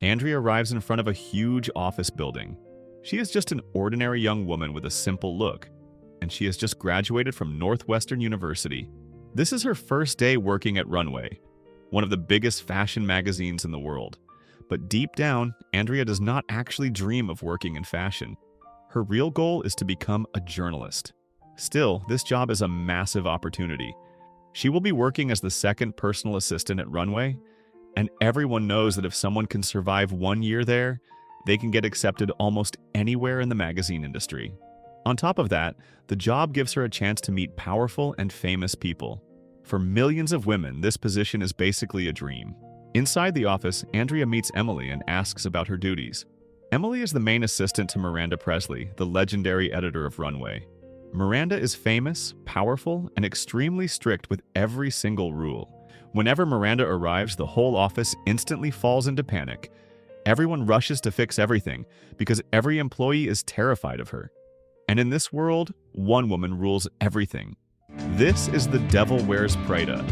Andrea arrives in front of a huge office building. She is just an ordinary young woman with a simple look, and she has just graduated from Northwestern University. This is her first day working at Runway, one of the biggest fashion magazines in the world. But deep down, Andrea does not actually dream of working in fashion. Her real goal is to become a journalist. Still, this job is a massive opportunity. She will be working as the second personal assistant at Runway, and everyone knows that if someone can survive 1 year there, they can get accepted almost anywhere in the magazine industry. On top of that, the job gives her a chance to meet powerful and famous people. For millions of women, this position is basically a dream. Inside the office, Andrea meets Emily and asks about her duties. Emily is the main assistant to Miranda Presley, the legendary editor of Runway. Miranda is famous, powerful, and extremely strict with every single rule. Whenever Miranda arrives, the whole office instantly falls into panic. Everyone rushes to fix everything because every employee is terrified of her. And in this world, one woman rules everything. This is the Devil Wears Prada.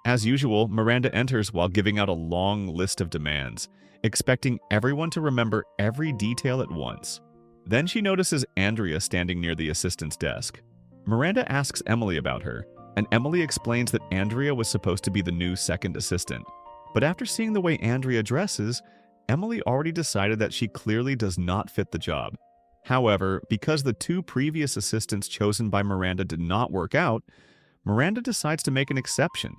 As usual, Miranda enters while giving out a long list of demands, expecting everyone to remember every detail at once. Then she notices Andrea standing near the assistant's desk. Miranda asks Emily about her, and Emily explains that Andrea was supposed to be the new second assistant. But after seeing the way Andrea dresses, Emily already decided that she clearly does not fit the job. However, because the two previous assistants chosen by Miranda did not work out, Miranda decides to make an exception.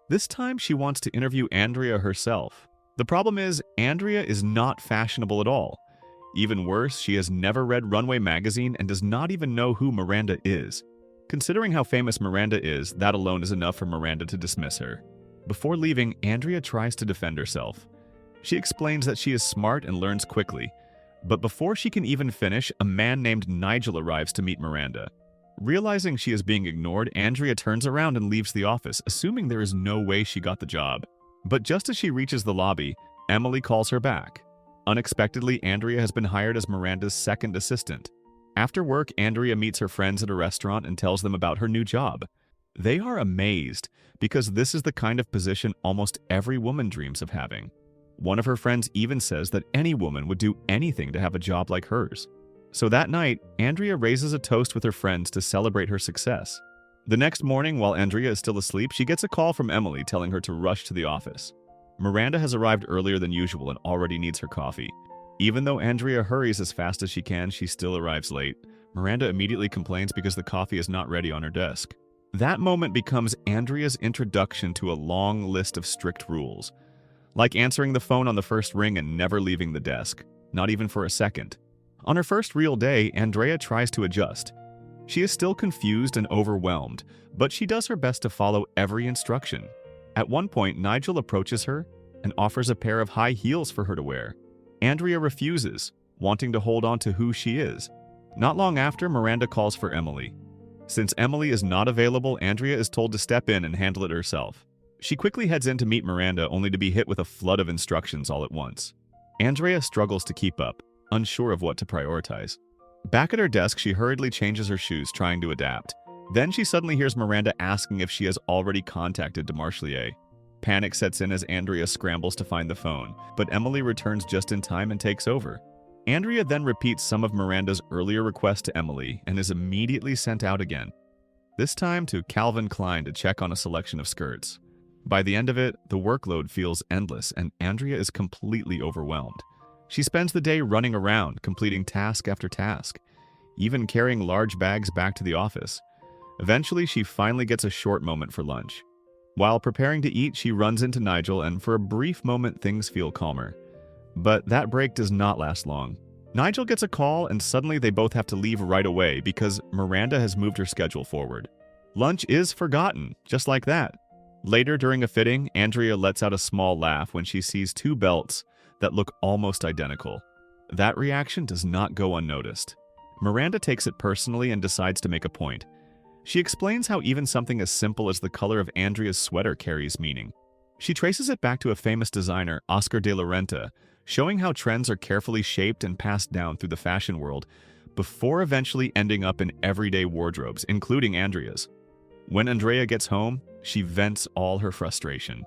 This time she wants to interview Andrea herself. The problem is, Andrea is not fashionable at all. Even worse, she has never read Runway magazine and does not even know who Miranda is. Considering how famous Miranda is, that alone is enough for Miranda to dismiss her. Before leaving, Andrea tries to defend herself. She explains that she is smart and learns quickly. But before she can even finish, a man named Nigel arrives to meet Miranda. Realizing she is being ignored, Andrea turns around and leaves the office, assuming there is no way she got the job. But just as she reaches the lobby, Emily calls her back. Unexpectedly, Andrea has been hired as Miranda's second assistant. After work, Andrea meets her friends at a restaurant and tells them about her new job. They are amazed, because this is the kind of position almost every woman dreams of having. One of her friends even says that any woman would do anything to have a job like hers. So that night, Andrea raises a toast with her friends to celebrate her success. The next morning, while Andrea is still asleep, she gets a call from Emily telling her to rush to the office. Miranda has arrived earlier than usual and already needs her coffee. Even though Andrea hurries as fast as she can, she still arrives late. Miranda immediately complains because the coffee is not ready on her desk. That moment becomes Andrea's introduction to a long list of strict rules. Like answering the phone on the first ring and never leaving the desk, not even for a second. On her first real day, Andrea tries to adjust. She is still confused and overwhelmed, but she does her best to follow every instruction. At one point, Nigel approaches her and offers a pair of high heels for her to wear. Andrea refuses, wanting to hold on to who she is. Not long after, Miranda calls for Emily. Since Emily is not available, Andrea is told to step in and handle it herself. She quickly heads in to meet Miranda, only to be hit with a flood of instructions all at once. Andrea struggles to keep up, unsure of what to prioritize. Back at her desk, she hurriedly changes her shoes, trying to adapt. Then she suddenly hears Miranda asking if she has already contacted DeMarchelier. Panic sets in as Andrea scrambles to find the phone, but Emily returns just in time and takes over. Andrea then repeats some of Miranda's earlier requests to Emily and is immediately sent out again. This time to Calvin Klein to check on a selection of skirts. By the end of it, the workload feels endless and Andrea is completely overwhelmed. She spends the day running around, completing task after task, even carrying large bags back to the office. Eventually, she finally gets a short moment for lunch. While preparing to eat, she runs into Nigel, and for a brief moment, things feel calmer. But that break does not last long. Nigel gets a call, and suddenly they both have to leave right away because Miranda has moved her schedule forward. Lunch is forgotten, just like that. Later, during a fitting, Andrea lets out a small laugh when she sees two belts that look almost identical. That reaction does not go unnoticed. Miranda takes it personally and decides to make a point. She explains how even something as simple as the color of Andrea's sweater carries meaning. She traces it back to a famous designer, Oscar de la Renta, showing how trends are carefully shaped and passed down through the fashion world before eventually ending up in everyday wardrobes, including Andrea's. When Andrea gets home, she vents all her frustration.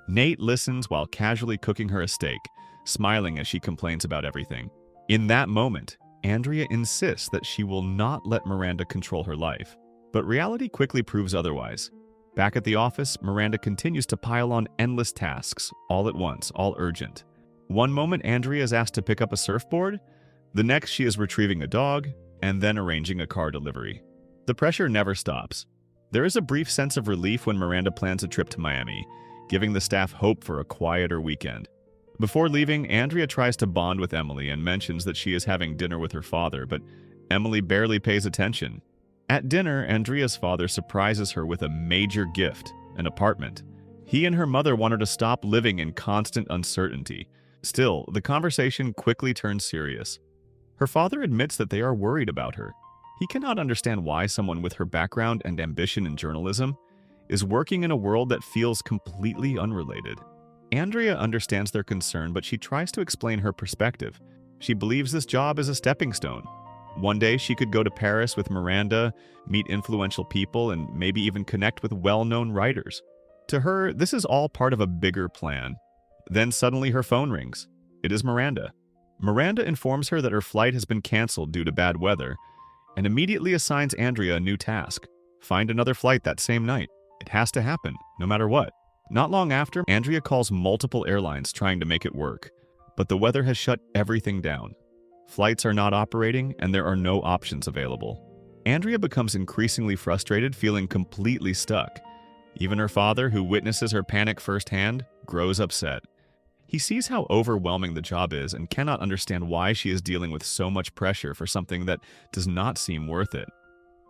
Nate listens while casually cooking her a steak, smiling as she complains about everything. In that moment, Andrea insists that she will not let Miranda control her life, but reality quickly proves otherwise. Back at the office, Miranda continues to pile on endless tasks, all at once, all urgent. One moment, Andrea is asked to pick up a surfboard. The next, she is retrieving a dog, and then arranging a car delivery. The pressure never stops. There is a brief sense of relief when Miranda plans a trip to Miami, giving the staff hope for a quieter weekend. Before leaving, Andrea tries to bond with Emily and mentions that she is having dinner with her father, but Emily barely pays attention. At dinner, Andrea's father surprises her with a major gift, an apartment. He and her mother want her to stop living in constant uncertainty. Still, the conversation quickly turns serious. Her father admits that they are worried about her. He cannot understand why someone with her background and ambition in journalism is working in a world that feels completely unrelated. Andrea understands their concern, but she tries to explain her perspective. She believes this job is a stepping stone. One day she could go to Paris with Miranda, meet influential people, and maybe even connect with well-known writers. To her, this is all part of a bigger plan. Then suddenly her phone rings. It is Miranda. Miranda informs her that her flight has been canceled due to bad weather, and immediately assigns Andrea a new task. Find another flight that same night. It has to happen, no matter what. Not long after, Andrea calls multiple airlines trying to make it work, but the weather has shut everything down. Flights are not operating, and there are no options available. Andrea becomes increasingly frustrated, feeling completely stuck. Even her father, who witnesses her panic firsthand, grows upset. He sees how overwhelming the job is and cannot understand why she is dealing with so much pressure for something that does not seem worth it.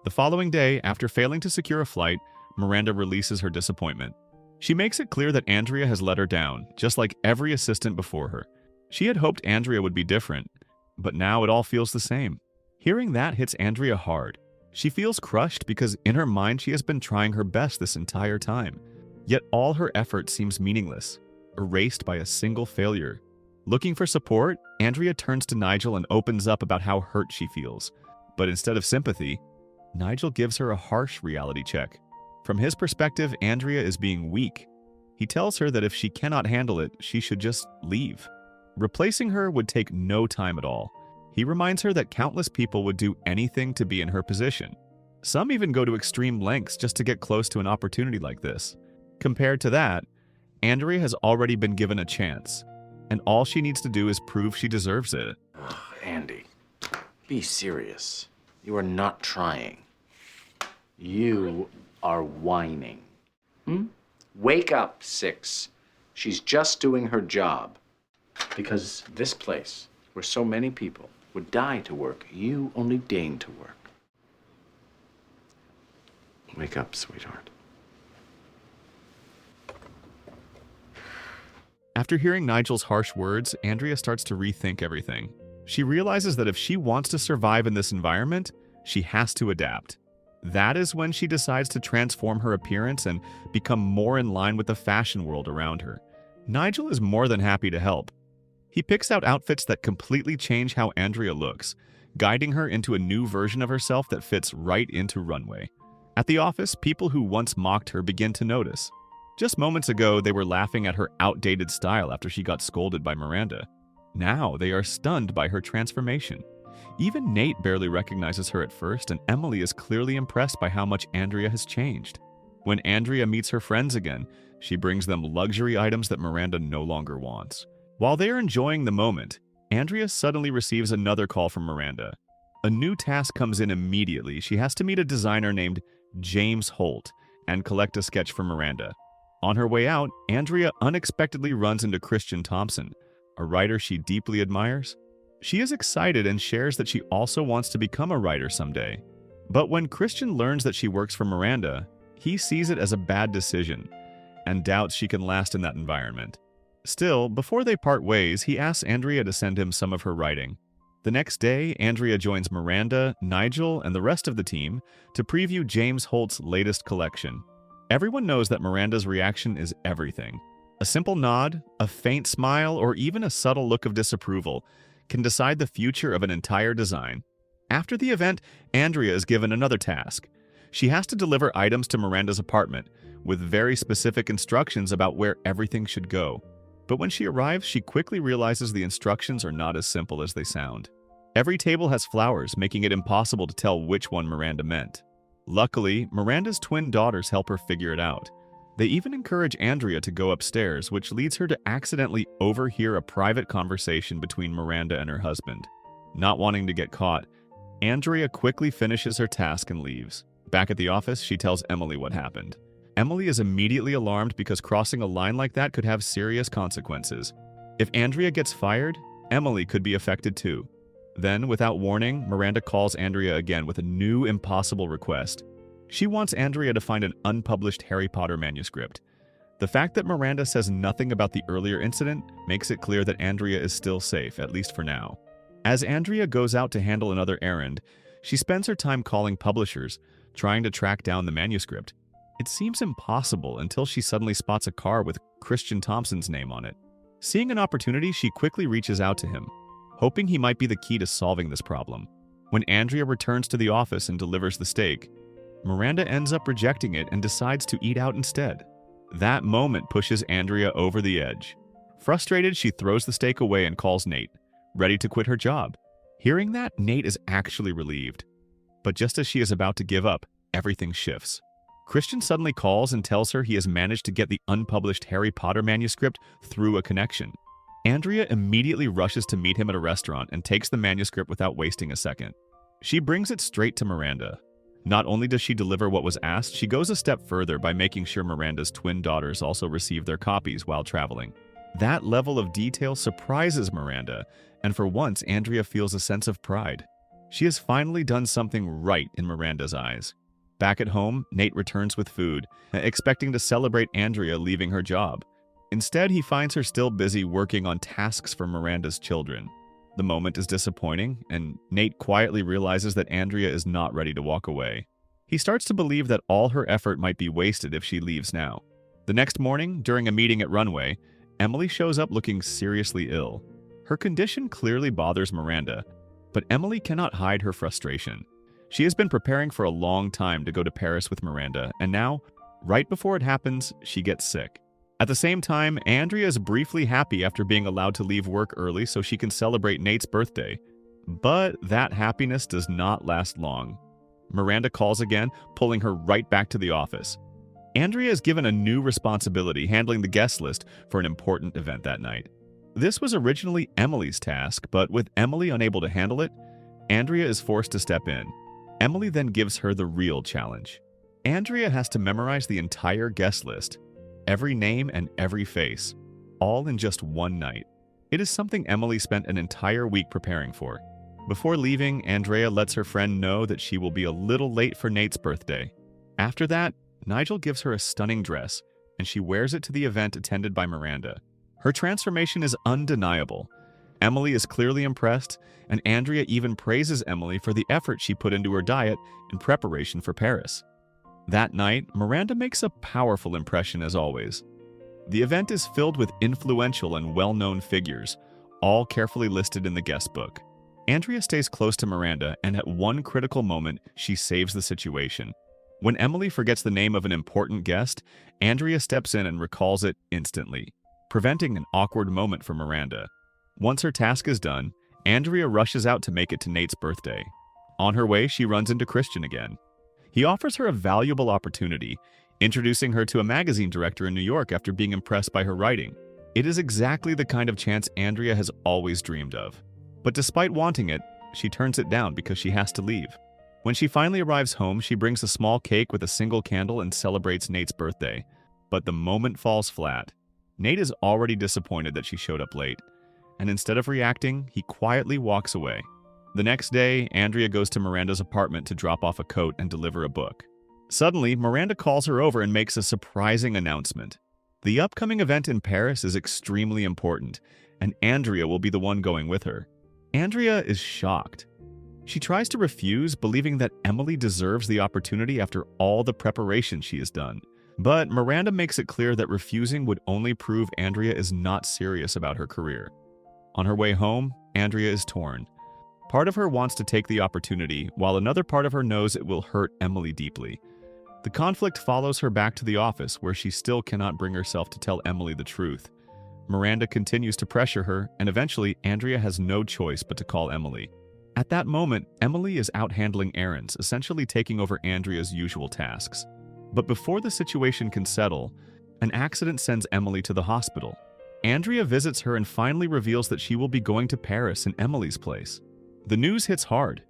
The following day, after failing to secure a flight, Miranda releases her disappointment. She makes it clear that Andrea has let her down, just like every assistant before her. She had hoped Andrea would be different, but now it all feels the same. Hearing that hits Andrea hard. She feels crushed because in her mind she has been trying her best this entire time. Yet all her effort seems meaningless, erased by a single failure. Looking for support, Andrea turns to Nigel and opens up about how hurt she feels. But instead of sympathy, Nigel gives her a harsh reality check. From his perspective, Andrea is being weak. He tells her that if she cannot handle it, she should just leave. Replacing her would take no time at all. He reminds her that countless people would do anything to be in her position. Some even go to extreme lengths just to get close to an opportunity like this. Compared to that, Andrea has already been given a chance, and all she needs to do is prove she deserves it. Ugh, Andy, be serious. You are not trying. You are whining. Wake up, Six. She's just doing her job. Because this place, where so many people would die to work, you only deign to work. Wake up, sweetheart. After hearing Nigel's harsh words, Andrea starts to rethink everything. She realizes that if she wants to survive in this environment, she has to adapt. That is when she decides to transform her appearance and become more in line with the fashion world around her. Nigel is more than happy to help. He picks out outfits that completely change how Andrea looks, guiding her into a new version of herself that fits right into runway. At the office, people who once mocked her begin to notice. Just moments ago, they were laughing at her outdated style after she got scolded by Miranda. Now they are stunned by her transformation. Even Nate barely recognizes her at first, and Emily is clearly impressed by how much Andrea has changed. When Andrea meets her friends again, she brings them luxury items that Miranda no longer wants. While they are enjoying the moment, Andrea suddenly receives another call from Miranda. A new task comes in immediately. She has to meet a designer named James Holt and collect a sketch for Miranda. On her way out, Andrea unexpectedly runs into Christian Thompson, a writer she deeply admires. She is excited and shares that she also wants to become a writer someday. But when Christian learns that she works for Miranda, he sees it as a bad decision and doubts she can last in that environment. Still, before they part ways, he asks Andrea to send him some of her writing. The next day, Andrea joins Miranda, Nigel, and the rest of the team to preview James Holt's latest collection. Everyone knows that Miranda's reaction is everything. A simple nod, a faint smile, or even a subtle look of disapproval can decide the future of an entire design. After the event, Andrea is given another task. She has to deliver items to Miranda's apartment with very specific instructions about where everything should go. But when she arrives, she quickly realizes the instructions are not as simple as they sound. Every table has flowers, making it impossible to tell which one Miranda meant. Luckily, Miranda's twin daughters help her figure it out. They even encourage Andrea to go upstairs, which leads her to accidentally overhear a private conversation between Miranda and her husband. Not wanting to get caught, Andrea quickly finishes her task and leaves. Back at the office, she tells Emily what happened. Emily is immediately alarmed because crossing a line like that could have serious consequences. If Andrea gets fired, Emily could be affected too. Then, without warning, Miranda calls Andrea again with a new impossible request. She wants Andrea to find an unpublished Harry Potter manuscript. The fact that Miranda says nothing about the earlier incident makes it clear that Andrea is still safe, at least for now. As Andrea goes out to handle another errand, she spends her time calling publishers, trying to track down the manuscript. It seems impossible until she suddenly spots a car with Christian Thompson's name on it. Seeing an opportunity, she quickly reaches out to him, hoping he might be the key to solving this problem. When Andrea returns to the office and delivers the steak, Miranda ends up rejecting it and decides to eat out instead. That moment pushes Andrea over the edge. Frustrated, she throws the steak away and calls Nate, ready to quit her job. Hearing that, Nate is actually relieved. But just as she is about to give up, everything shifts. Christian suddenly calls and tells her he has managed to get the unpublished Harry Potter manuscript through a connection. Andrea immediately rushes to meet him at a restaurant and takes the manuscript without wasting a second. She brings it straight to Miranda. Not only does she deliver what was asked, she goes a step further by making sure Miranda's twin daughters also receive their copies while traveling. That level of detail surprises Miranda, and for once, Andrea feels a sense of pride. She has finally done something right in Miranda's eyes. Back at home, Nate returns with food, expecting to celebrate Andrea leaving her job. Instead, he finds her still busy working on tasks for Miranda's children. The moment is disappointing, and Nate quietly realizes that Andrea is not ready to walk away. He starts to believe that all her effort might be wasted if she leaves now. The next morning, during a meeting at Runway, Emily shows up looking seriously ill. Her condition clearly bothers Miranda, but Emily cannot hide her frustration. She has been preparing for a long time to go to Paris with Miranda, and now, right before it happens, she gets sick. At the same time, Andrea is briefly happy after being allowed to leave work early so she can celebrate Nate's birthday. But that happiness does not last long. Miranda calls again, pulling her right back to the office. Andrea is given a new responsibility, handling the guest list for an important event that night. This was originally Emily's task, but with Emily unable to handle it, Andrea is forced to step in. Emily then gives her the real challenge. Andrea has to memorize the entire guest list, every name and every face, all in just one night. It is something Emily spent an entire week preparing for. Before leaving, Andrea lets her friend know that she will be a little late for Nate's birthday. After that, Nigel gives her a stunning dress, and she wears it to the event attended by Miranda. Her transformation is undeniable. Emily is clearly impressed, and Andrea even praises Emily for the effort she put into her diet in preparation for Paris. That night, Miranda makes a powerful impression as always. The event is filled with influential and well-known figures, all carefully listed in the guest book. Andrea stays close to Miranda, and at one critical moment, she saves the situation. When Emily forgets the name of an important guest, Andrea steps in and recalls it instantly, preventing an awkward moment for Miranda. Once her task is done, Andrea rushes out to make it to Nate's birthday. On her way, she runs into Christian again. He offers her a valuable opportunity, introducing her to a magazine director in New York after being impressed by her writing. It is exactly the kind of chance Andrea has always dreamed of. But despite wanting it, she turns it down because she has to leave. When she finally arrives home, she brings a small cake with a single candle and celebrates Nate's birthday. But the moment falls flat. Nate is already disappointed that she showed up late, and instead of reacting, he quietly walks away. The next day, Andrea goes to Miranda's apartment to drop off a coat and deliver a book. Suddenly, Miranda calls her over and makes a surprising announcement. The upcoming event in Paris is extremely important, and Andrea will be the one going with her. Andrea is shocked. She tries to refuse, believing that Emily deserves the opportunity after all the preparation she has done. But Miranda makes it clear that refusing would only prove Andrea is not serious about her career. On her way home, Andrea is torn. Part of her wants to take the opportunity, while another part of her knows it will hurt Emily deeply. The conflict follows her back to the office, where she still cannot bring herself to tell Emily the truth. Miranda continues to pressure her, and eventually Andrea has no choice but to call Emily. At that moment, Emily is out handling errands, essentially taking over Andrea's usual tasks. But before the situation can settle, an accident sends Emily to the hospital. Andrea visits her and finally reveals that she will be going to Paris in Emily's place. The news hits hard.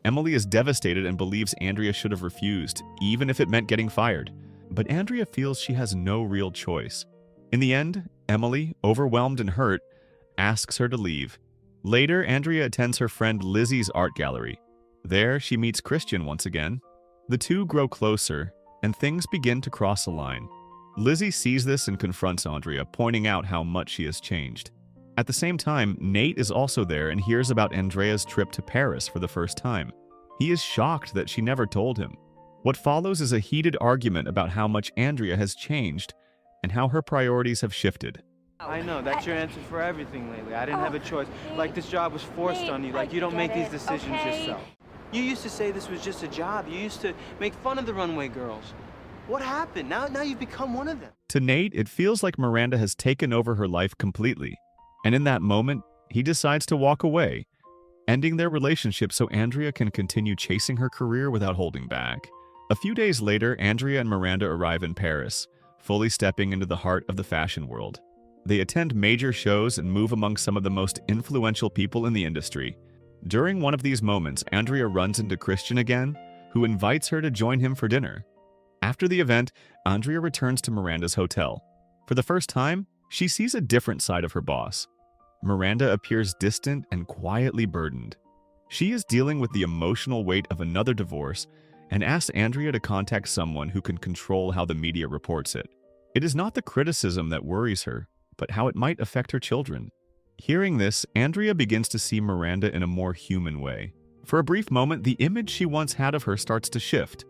Emily is devastated and believes Andrea should have refused, even if it meant getting fired. But Andrea feels she has no real choice. In the end, Emily, overwhelmed and hurt, asks her to leave. Later, Andrea attends her friend Lizzie's art gallery. There, she meets Christian once again. The two grow closer, and things begin to cross a line. Lizzie sees this and confronts Andrea, pointing out how much she has changed. At the same time, Nate is also there and hears about Andrea's trip to Paris for the first time. He is shocked that she never told him. What follows is a heated argument about how much Andrea has changed and how her priorities have shifted. I know, that's your answer for everything lately. I didn't have a choice. Like this job was forced on you, like you don't make these decisions yourself. You used to say this was just a job. You used to make fun of the runway girls. What happened? Now you've become one of them. To Nate, it feels like Miranda has taken over her life completely. And in that moment, he decides to walk away, ending their relationship so Andrea can continue chasing her career without holding back. A few days later, Andrea and Miranda arrive in Paris, fully stepping into the heart of the fashion world. They attend major shows and move among some of the most influential people in the industry. During one of these moments, Andrea runs into Christian again, who invites her to join him for dinner. After the event, Andrea returns to Miranda's hotel. For the first time, she sees a different side of her boss. Miranda appears distant and quietly burdened. She is dealing with the emotional weight of another divorce and asks Andrea to contact someone who can control how the media reports it. It is not the criticism that worries her, but how it might affect her children. Hearing this, Andrea begins to see Miranda in a more human way. For a brief moment, the image she once had of her starts to shift.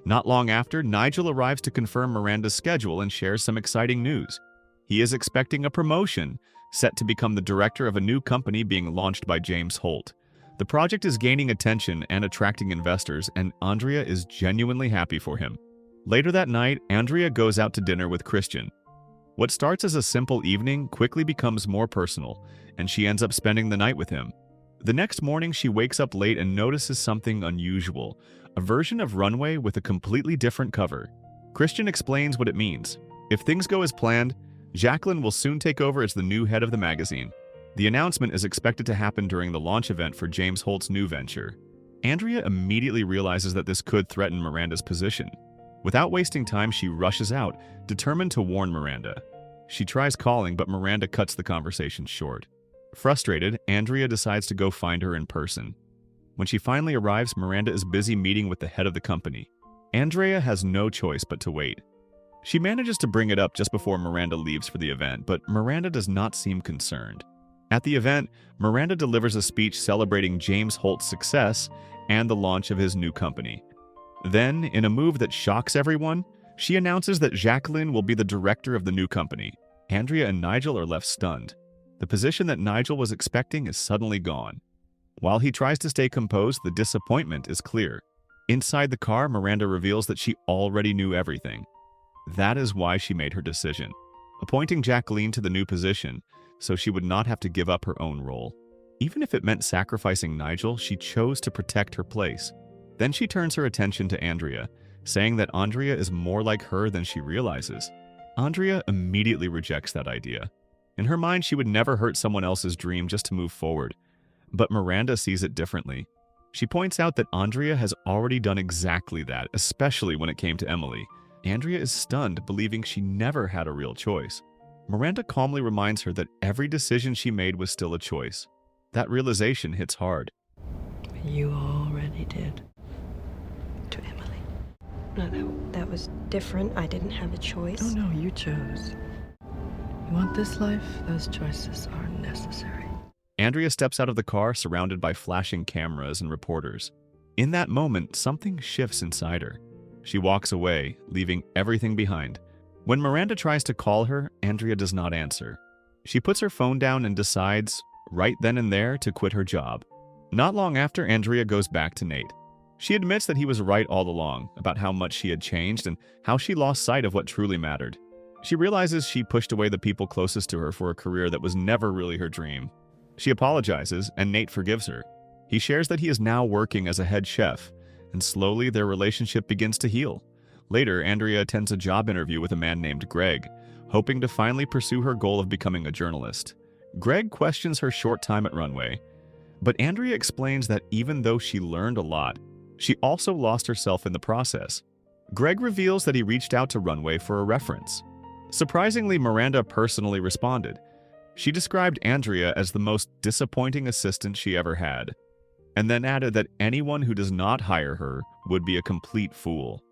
Not long after, Nigel arrives to confirm Miranda's schedule and shares some exciting news. He is expecting a promotion, set to become the director of a new company being launched by James Holt. The project is gaining attention and attracting investors, and Andrea is genuinely happy for him. Later that night, Andrea goes out to dinner with Christian. What starts as a simple evening quickly becomes more personal, and she ends up spending the night with him. The next morning, she wakes up late and notices something unusual, a version of Runway with a completely different cover. Christian explains what it means. If things go as planned, Jacqueline will soon take over as the new head of the magazine. The announcement is expected to happen during the launch event for James Holt's new venture. Andrea immediately realizes that this could threaten Miranda's position. Without wasting time, she rushes out, determined to warn Miranda. She tries calling, but Miranda cuts the conversation short. Frustrated, Andrea decides to go find her in person. When she finally arrives, Miranda is busy meeting with the head of the company. Andrea has no choice but to wait. She manages to bring it up just before Miranda leaves for the event, but Miranda does not seem concerned. At the event, Miranda delivers a speech celebrating James Holt's success and the launch of his new company. Then, in a move that shocks everyone, she announces that Jacqueline will be the director of the new company. Andrea and Nigel are left stunned. The position that Nigel was expecting is suddenly gone. While he tries to stay composed, the disappointment is clear. Inside the car, Miranda reveals that she already knew everything. That is why she made her decision, appointing Jacqueline to the new position so she would not have to give up her own role. Even if it meant sacrificing Nigel, she chose to protect her place. Then she turns her attention to Andrea, saying that Andrea is more like her than she realizes. Andrea immediately rejects that idea. In her mind, she would never hurt someone else's dream just to move forward. But Miranda sees it differently. She points out that Andrea has already done exactly that, especially when it came to Emily. Andrea is stunned, believing she never had a real choice. Miranda calmly reminds her that every decision she made was still a choice. That realization hits hard. You already did. To Emily. No, that was different. I didn't have a choice. Oh no, you chose. You want this life? Those choices are necessary. Andrea steps out of the car, surrounded by flashing cameras and reporters. In that moment, something shifts inside her. She walks away, leaving everything behind. When Miranda tries to call her, Andrea does not answer. She puts her phone down and decides, right then and there, to quit her job. Not long after, Andrea goes back to Nate. She admits that he was right all along about how much she had changed and how she lost sight of what truly mattered. She realizes she pushed away the people closest to her for a career that was never really her dream. She apologizes, and Nate forgives her. He shares that he is now working as a head chef, and slowly their relationship begins to heal. Later, Andrea attends a job interview with a man named Greg, hoping to finally pursue her goal of becoming a journalist. Greg questions her short time at Runway, but Andrea explains that even though she learned a lot, she also lost herself in the process. Greg reveals that he reached out to Runway for a reference. Surprisingly, Miranda personally responded. She described Andrea as the most disappointing assistant she ever had, and then added that anyone who does not hire her would be a complete fool.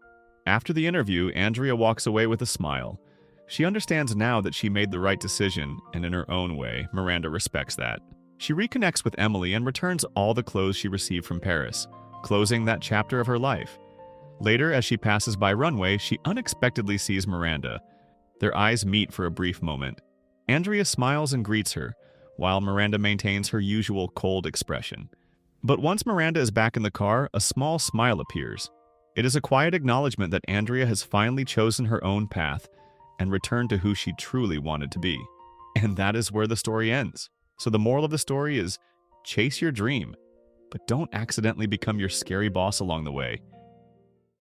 After the interview, Andrea walks away with a smile. She understands now that she made the right decision, and in her own way, Miranda respects that. She reconnects with Emily and returns all the clothes she received from Paris, closing that chapter of her life. Later, as she passes by Runway, she unexpectedly sees Miranda. Their eyes meet for a brief moment. Andrea smiles and greets her, while Miranda maintains her usual cold expression. But once Miranda is back in the car, a small smile appears. It is a quiet acknowledgement that Andrea has finally chosen her own path and returned to who she truly wanted to be. And that is where the story ends. So the moral of the story is, chase your dream, but don't accidentally become your scary boss along the way.